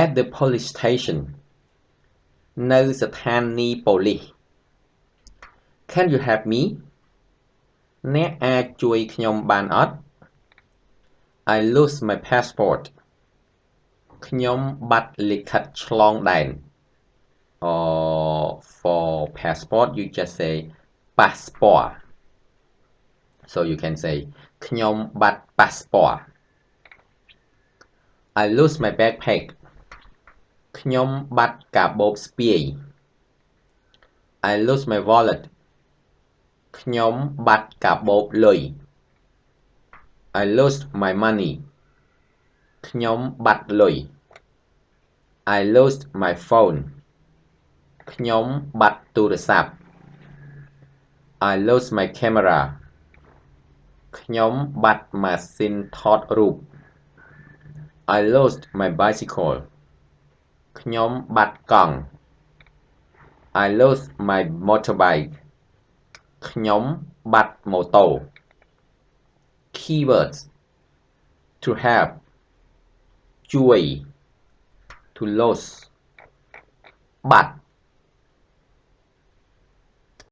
at the police station នៅស្ថានីយ៍ប៉ូលីស Can you help me អ្នកអាចជួយខ្ញុំបានអត់ I lose my passport ខ្ញុំបាត់លិខិតឆ្លងដែន or for passport you just say passport so you can say ខ្ញុំបាត់ passport I lose my backpack ខ្ញុំបាត់កាបូបស្ពាយ I lose my wallet ខ្ញុំបាត់កាបូបលុយ I lost my money ខ្ញុំបាត់លុយ I lost my phone ខ្ញុំបាត់ទូរស័ព្ទ I lost my camera ខ្ញុំបាត់ម៉ាស៊ីនថតរូប I lost my bicycle ខ្ញុំបាត់កង់ I lost my motorbike ខ្ញុំបាត់ម៉ូតូ Keywords to help ជួយ to lose បាត់